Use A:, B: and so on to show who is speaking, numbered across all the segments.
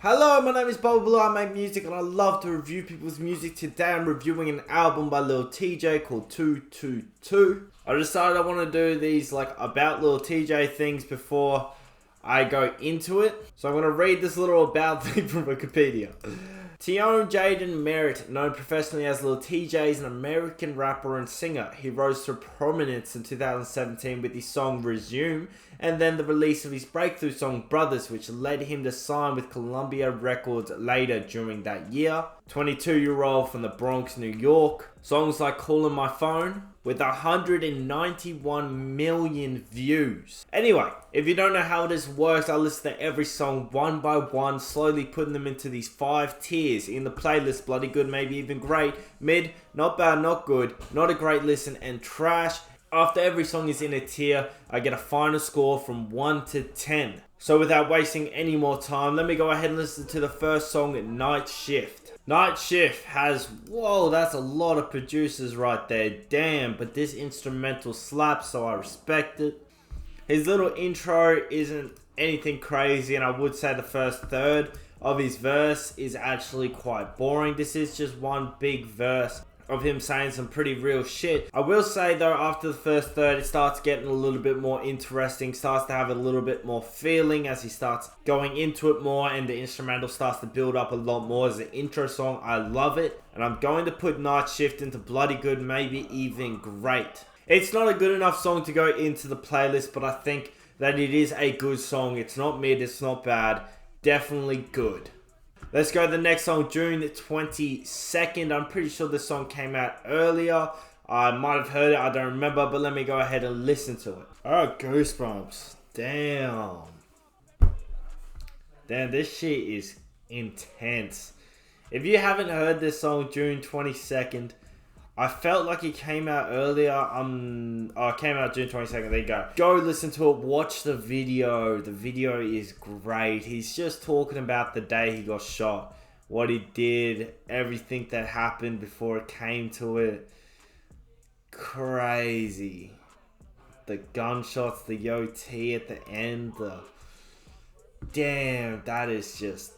A: Hello, my name is Bubba. I make music and I love to review people's music. Today I'm reviewing an album by Lil Tjay called 222. I decided I want to do these about Lil Tjay things before I go into it. So I'm going to read this little about thing from Wikipedia. Tion Jaden Merritt, known professionally as Lil Tjay, is an American rapper and singer. He rose to prominence in 2017 with his song Resume, and then the release of his breakthrough song Brothers, which led him to sign with Columbia Records later during that year. 22-year-old from the Bronx, New York. Songs like Calling My Phone, with 191 million views. Anyway, if you don't know how this works, I listen to every song one by one, slowly putting them into these 5 tiers in the playlist: bloody good, maybe even great, mid, not bad, not good, not a great listen, and trash. After every song is in a tier, I get a final score from 1 to 10. So without wasting any more time, let me go ahead and listen to the first song, Night Shift. Night Shift has, whoa, that's a lot of producers right there, damn, but this instrumental slaps, so I respect it. His little intro isn't anything crazy, and I would say the first third of his verse is actually quite boring. This is just one big verse of him saying some pretty real shit. I will say though, after the first third, it starts getting a little bit more interesting, starts to have a little bit more feeling as he starts going into it more, and the instrumental starts to build up a lot more as an intro song. I love it, and I'm going to put Night Shift into bloody good, maybe even great. It's not a good enough song to go into the playlist, but I think that it is a good song. It's not mid, it's not bad, definitely good. Let's go to the next song, June 22nd. I'm pretty sure this song came out earlier. I might have heard it, I don't remember, but let me go ahead and listen to it. Oh, goosebumps. Damn. Damn, this shit is intense. If you haven't heard this song, June 22nd, I felt like it came out earlier. It came out June 22nd. There you go. Go listen to it. Watch the video. The video is great. He's just talking about the day he got shot, what he did, everything that happened before it came to it. Crazy. The gunshots, the OT at the end. Damn, that is just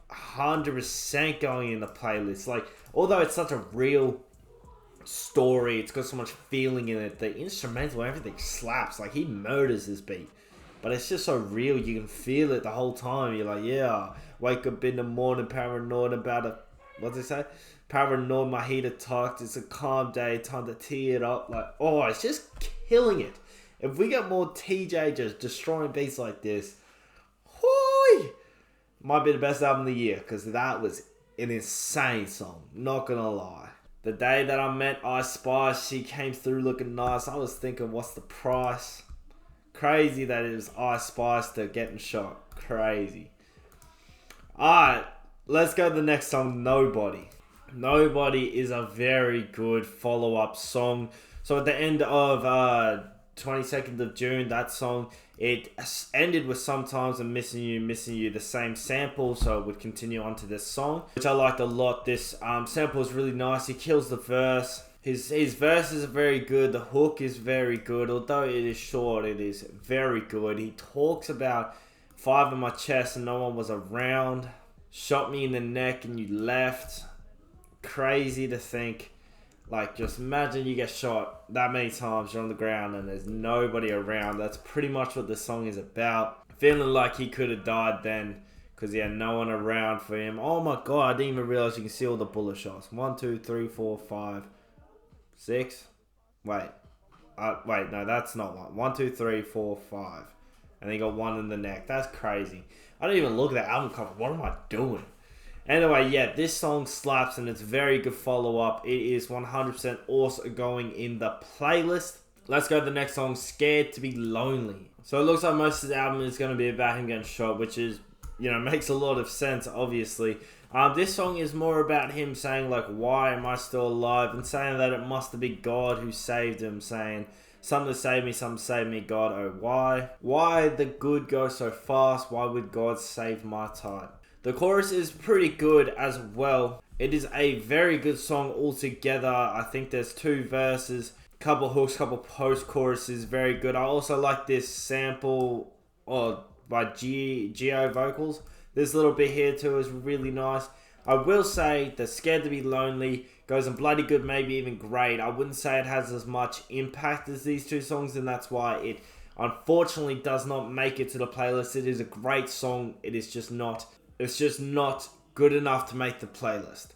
A: 100% going in the playlist. Although it's such a real story, it's got so much feeling in it, the instrumental, everything slaps. He murders this beat, but it's just so real, you can feel it the whole time. You're like, yeah, wake up in the morning paranoid about it. What's it say? Paranoid, my heater tucked, it's a calm day, time to tee it up. Oh, it's just killing it. If we get more Tjay just destroying beats like this, whoo, might be the best album of the year, because that was an insane song, not gonna lie. The day that I met Ice Spice, she came through looking nice. I was thinking, what's the price? Crazy that it was Ice Spice to getting shot. Crazy. Alright, let's go to the next song, Nobody. Nobody is a very good follow-up song. So at the end of 22nd of June, that song, it ended with Sometimes I'm Missing You, the same sample, so it would continue on to this song, which I liked a lot. This sample is really nice. He kills the verse. His verses are very good. The hook is very good. Although it is short, it is very good. He talks about 5 in my chest and no one was around. Shot me in the neck and you left. Crazy to think. Just imagine you get shot that many times, you're on the ground and there's nobody around. That's pretty much what the song is about. Feeling like he could have died then because he had no one around for him. Oh my god, I didn't even realize you can see all the bullet shots. 1, 2, 3, 4, 5, 6. Wait, no, that's not one. 1, 2, 3, 4, 5. And then you got 1 in the neck. That's crazy. I didn't even look at that album cover. What am I doing? Anyway, yeah, this song slaps and it's a very good follow-up. It is 100% also going in the playlist. Let's go to the next song, Scared to Be Lonely. So it looks like most of the album is going to be about him getting shot, which is, makes a lot of sense, obviously. This song is more about him saying, why am I still alive? And saying that it must have been God who saved him, saying, some to save me, some to save me, God, oh why? Why the good go so fast? Why would God save my time? The chorus is pretty good as well. It is a very good song altogether. I think there's 2 verses, couple hooks, couple post-choruses, very good. I also like this sample by Geo vocals. This little bit here too is really nice. I will say that Scared to Be Lonely goes on bloody good, maybe even great. I wouldn't say it has as much impact as these two songs, and that's why it unfortunately does not make it to the playlist. It is a great song. It's just not good enough to make the playlist.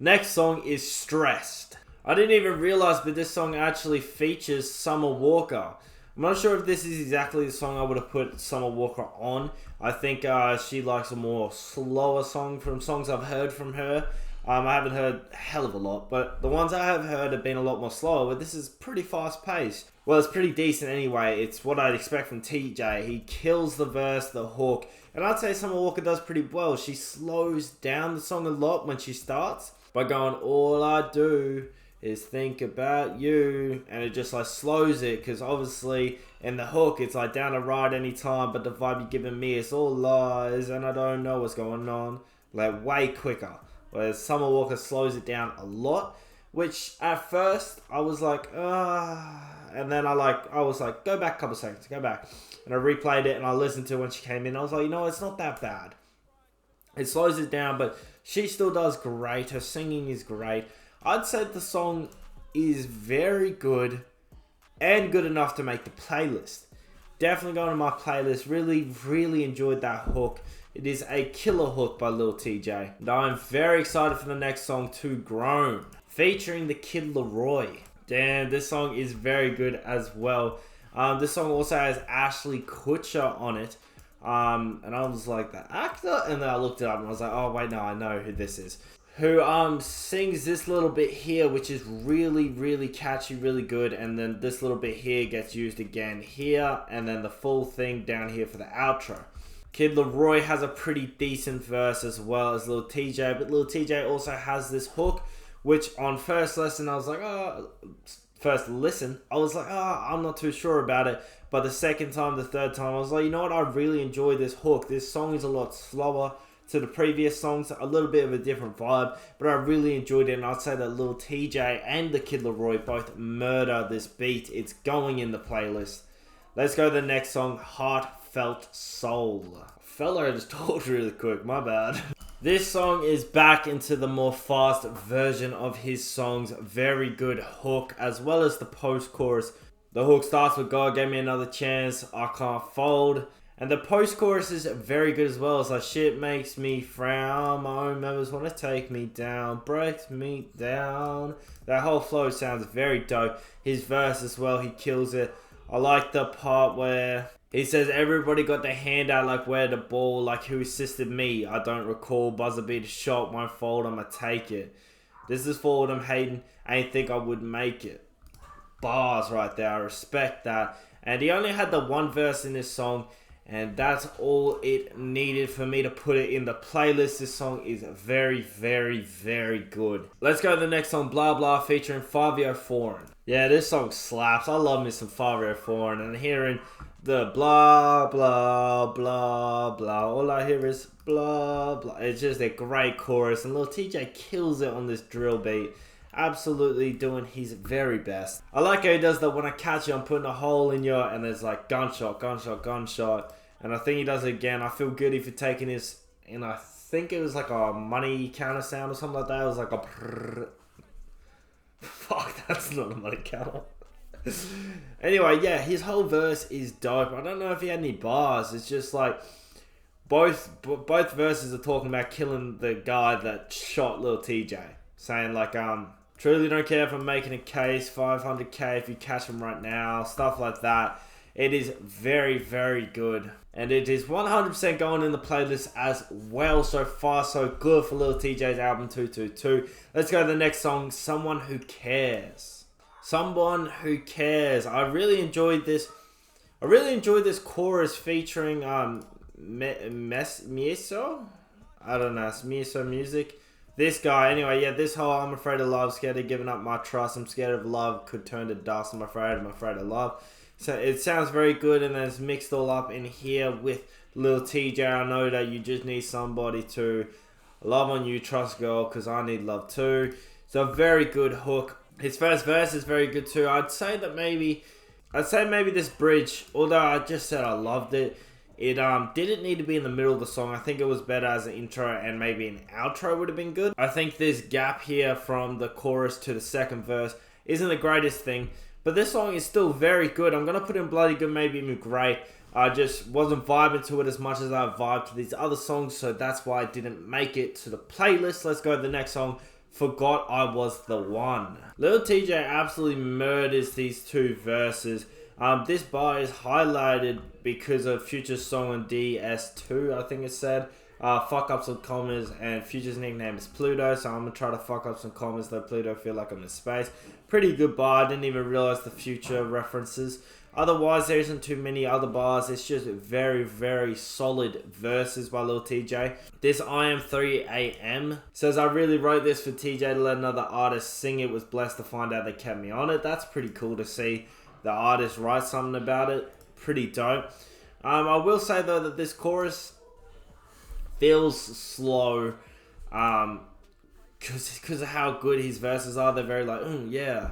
A: Next song is Stressed. I didn't even realize, but this song actually features Summer Walker. I'm not sure if this is exactly the song I would have put Summer Walker on. I think she likes a more slower song from songs I've heard from her. I haven't heard a hell of a lot, but the ones I have heard have been a lot more slower, but this is pretty fast paced. Well, it's pretty decent anyway. It's what I'd expect from TJ. He kills the verse, the hook, and I'd say Summer Walker does pretty well. She slows down the song a lot when she starts by going, all I do is think about you, and it just like slows it, because obviously in the hook it's like down to ride anytime, but the vibe you're giving me is all lies and I don't know what's going on, like way quicker. Whereas Summer Walker slows it down a lot, which at first I was like, and then I was like, go back a couple seconds, go back, and I replayed it and I listened to it when she came in. I was like, you know, it's not that bad. It slows it down, but she still does great. Her singing is great. I'd say the song is very good and good enough to make the playlist. Definitely going to my playlist. Really, really enjoyed that hook. It is a killer hook by Lil Tjay. And I'm very excited for the next song, Too Grown, featuring the Kid Laroi. Damn, this song is very good as well. This song also has Ashley Kutcher on it. And I was like, the actor? And then I looked it up and I was like, oh wait, no, I know who this is. Who sings this little bit here, which is really, really catchy, really good. And then this little bit here gets used again here. And then the full thing down here for the outro. Kid Laroi has a pretty decent verse as well as Lil Tjay. But Lil Tjay also has this hook, which on first listen, I was like, I'm not too sure about it. But the second time, the third time, I was like, you know what? I really enjoy this hook. This song is a lot slower to the previous songs, a little bit of a different vibe, but I really enjoyed it, and I'd say that Lil Tjay and the Kid Laroi both murder this beat. It's going in the playlist. Let's go to the next song, Heartfelt Soul. Fella, I just talked really quick, my bad. This song is back into the more fast version of his songs. Very good hook, as well as the post-chorus. The hook starts with God gave me another chance, I can't fold. And the post-chorus is very good as well. It's like, shit makes me frown, my own members want to take me down, breaks me down. That whole flow sounds very dope. His verse as well, he kills it. I like the part where he says, everybody got their hand out like where the ball, like who assisted me, I don't recall, buzzer beat a shot, won't fold, I'ma take it. This is for what I'm hating, I ain't think I would make it. Bars right there, I respect that. And he only had the one verse in this song, and that's all it needed for me to put it in the playlist. This song is very, very, very good. Let's go to the next song, Blah Blah, featuring Fabio Foreign. Yeah, this song slaps. I love me some Fabio Foreign, and hearing the blah, blah, blah, blah. All I hear is blah, blah. It's just a great chorus, and Lil Tjay kills it on this drill beat. Absolutely doing his very best. I like how he does that, when I catch you, I'm putting a hole in you, and there's like gunshot, gunshot, gunshot. And I think he does it again. I feel guilty for taking this, and I think it was like a money counter sound or something like that. It was like a brrr. Fuck, that's not a money counter. Anyway, yeah, his whole verse is dope. I don't know if he had any bars. It's just like both verses are talking about killing the guy that shot Lil Tjay. Saying like, truly don't care if I'm making a case, 500k if you catch him right now, stuff like that. It is very, very good. And it is 100% going in the playlist as well. So far, so good for Lil Tjay's album 222. Let's go to the next song, Someone Who Cares. Someone Who Cares. I really enjoyed this chorus featuring Mieso? I don't know, it's Mieso Music. This guy, anyway, yeah, this whole I'm afraid of love, scared of giving up my trust, I'm scared of love, could turn to dust, I'm afraid of love. So it sounds very good, and then it's mixed all up in here with Lil Tjay. I know that you just need somebody to love on you, trust girl, because I need love too. So a very good hook. His first verse is very good too. I'd say maybe this bridge, although I just said I loved it, It didn't need to be in the middle of the song. I think it was better as an intro, and maybe an outro would have been good. I think this gap here from the chorus to the second verse isn't the greatest thing, but this song is still very good. I'm going to put in bloody good, maybe even great. I just wasn't vibing to it as much as I vibed to these other songs, so that's why I didn't make it to the playlist. Let's go to the next song, Forgot I Was the One. Lil Tjay absolutely murders these two verses. This bar is highlighted because of Future's song on DS2, I think it said. Fuck up some commas, and Future's nickname is Pluto, so I'm going to try to fuck up some commas, though Pluto feel like I'm in space. Pretty good bar, I didn't even realize the Future references. Otherwise, there isn't too many other bars. It's just very, very solid verses by Lil Tjay. This I Am 3am says, I really wrote this for Tjay to let another artist sing it. Was blessed to find out they kept me on it. That's pretty cool to see the artist write something about it. Pretty dope. I will say, though, that this chorus feels slow. Because of how good his verses are. They're very like, yeah.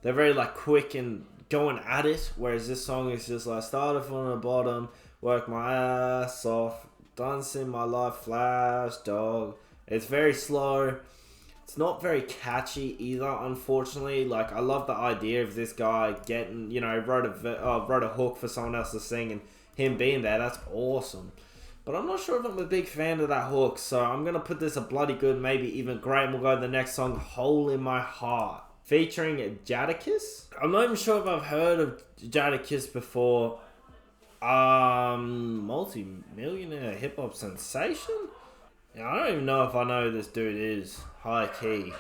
A: They're very like quick and going at it, whereas this song is just like, started from the bottom, work my ass off, done seen my life flash, dog. It's very slow. It's not very catchy either, unfortunately. Like, I love the idea of this guy getting, wrote a hook for someone else to sing and him being there. That's awesome. But I'm not sure if I'm a big fan of that hook, so I'm going to put this a bloody good, maybe even great, and we'll go to the next song, Hole in My Heart, featuring Jadakiss. I'm not even sure if I've heard of Jadakiss before. Multi-millionaire hip-hop sensation? Yeah, I don't even know if I know who this dude is. High-key,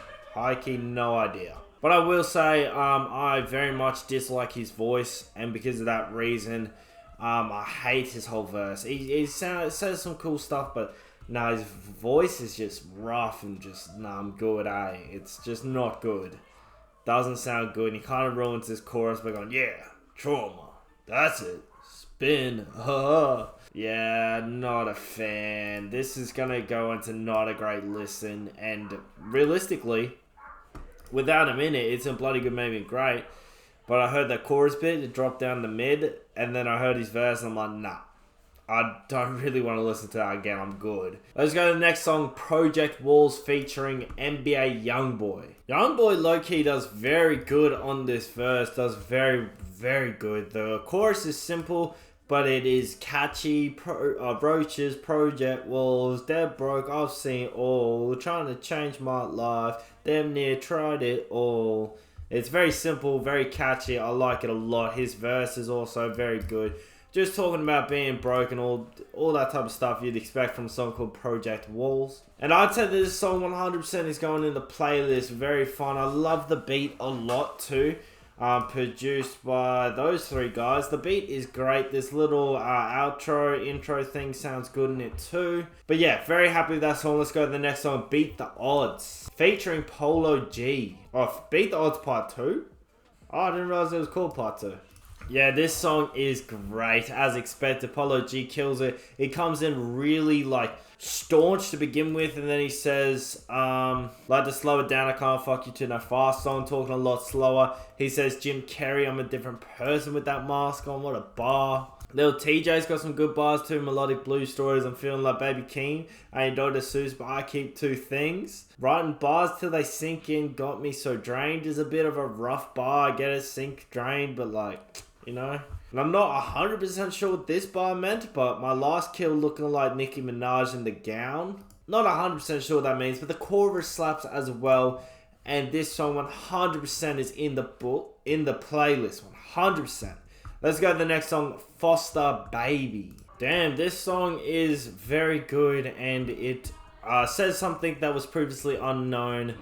A: no idea. But I will say, I very much dislike his voice, and because of that reason, I hate his whole verse. He says some cool stuff, but his voice is just rough and just, I'm good, It's just not good. Doesn't sound good, and he kind of ruins this chorus by going, yeah, trauma, that's it, spin, yeah, not a fan. This is gonna go into not a great listen, and realistically, without him in it, it's a bloody good, maybe great, but I heard that chorus bit, it dropped down to mid, and then I heard his verse, and I'm like, nah. I don't really want to listen to that again. I'm good. Let's go to the next song, Project Walls, featuring NBA Youngboy. Youngboy low-key does very good on this verse. Does very, very good. The chorus is simple, but it is catchy. Roaches, Project Walls, dead broke, I've seen all. Trying to change my life, damn near tried it all. It's very simple, very catchy. I like it a lot. His verse is also very good. Just talking about being broke and all that type of stuff you'd expect from a song called Project Walls. And I'd say that this song 100% is going in the playlist. Very fun. I love the beat a lot too. Produced by those three guys. The beat is great. This little intro thing sounds good in it too. But yeah, very happy with that song. Let's go to the next song, Beat the Odds, featuring Polo G. Oh, Beat the Odds Part 2? Oh, I didn't realize it was called Part 2. Yeah, this song is great. As expected, Polo G kills it. It comes in really, staunch to begin with, and then he says, like to slow it down, I can't fuck you to no fast song, talking a lot slower. He says, Jim Carrey, I'm a different person with that mask on, what a bar. Lil Tjay's got some good bars too, melodic blues stories, I'm feeling like Baby King. I ain't Dr. Seuss, but I keep two things. Writing bars till they sink in, got me so drained is a bit of a rough bar, I get it, sink, drained, but and I'm not 100% sure what this bar meant, but my last kill looking like Nicki Minaj in the gown. Not 100% sure what that means, but the chorus slaps as well. And this song 100% is in the playlist, 100%. Let's go to the next song, Foster Baby. Damn, this song is very good, and it says something that was previously unknown.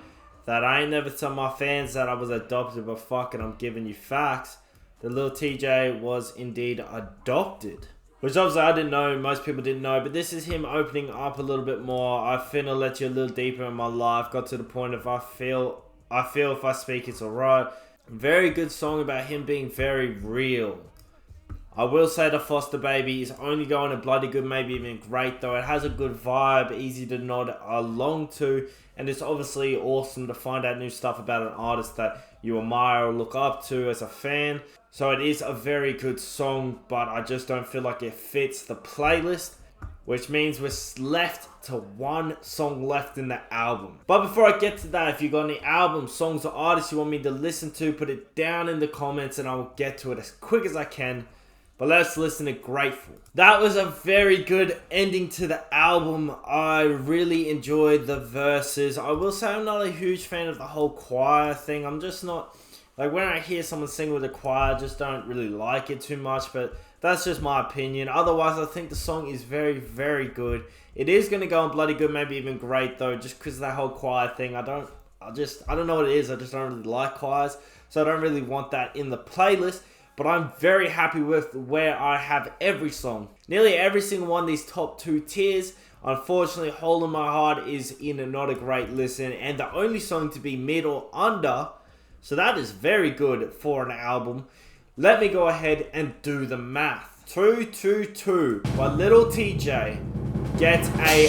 A: That I ain't never tell my fans that I was adopted, but fucking I'm giving you facts. The Lil Tjay was indeed adopted. Which obviously I didn't know, most people didn't know, but this is him opening up a little bit more. I finna let you a little deeper in my life. Got to the point of I feel if I speak it's alright. Very good song about him being very real. I will say the Foster Baby is only going to bloody good, maybe even great though. It has a good vibe, easy to nod along to, and it's obviously awesome to find out new stuff about an artist that you admire or look up to as a fan. So it is a very good song, but I just don't feel like it fits the playlist, which means we're left to one song left in the album. But before I get to that, if you got any albums, songs, or artists you want me to listen to, put it down in the comments and I will get to it as quick as I can. But let's listen to Grateful. That was a very good ending to the album. I really enjoyed the verses. I will say I'm not a huge fan of the whole choir thing. I'm just not, like, when I hear someone sing with a choir, I just don't really like it too much. But that's just my opinion. Otherwise, I think the song is very, very good. It is going to go on bloody good, maybe even great though, just because of that whole choir thing. I don't know what it is. I just don't really like choirs. So I don't really want that in the playlist. But I'm very happy with where I have every song. Nearly every single one of these top 2 tiers. Unfortunately, Hole in My Heart is in a not a great listen, and the only song to be mid or under. So that is very good for an album. Let me go ahead and do the math. 222 by Lil Tjay gets a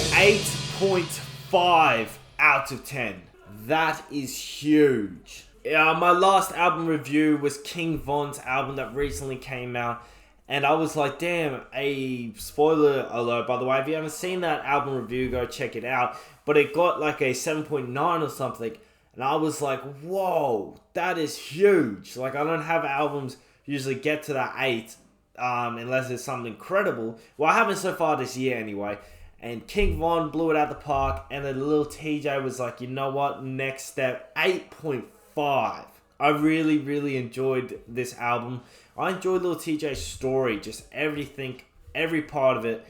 A: 8.5 out of 10. That is huge. My last album review was King Von's album that recently came out. And I was like, damn, a spoiler alert, by the way. If you haven't seen that album review, go check it out. But it got like a 7.9 or something. And I was like, whoa, that is huge. Like, I don't have albums usually get to that 8 unless it's something incredible. Well, I haven't so far this year anyway. And King Von blew it out the park. And then Lil Tjay was like, you know what? Next step, 8.5. I really, really enjoyed this album. I enjoyed Lil Tjay's story, just everything, every part of it.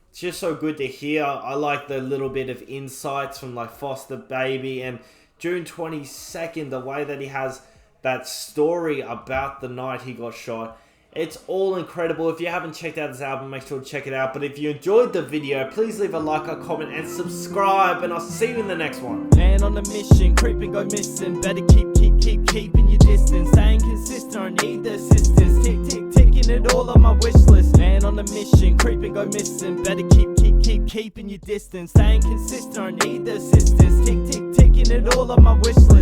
A: It's just so good to hear. I like the little bit of insights from like Foster Baby and June 22nd, the way that he has that story about the night he got shot. It's all incredible. If you haven't checked out this album, make sure to check it out. But if you enjoyed the video, please leave a like, a comment, and subscribe. And I'll see you in the next one.
B: Man on a mission, creeping, go missing. Better keeping your distance. Staying consistent, I need the assistance. Ticking it all on my wish list. Man on a mission, creeping, go missing. Better keeping your distance. Staying consistent, I need the assistance. Ticking it all on my wish list.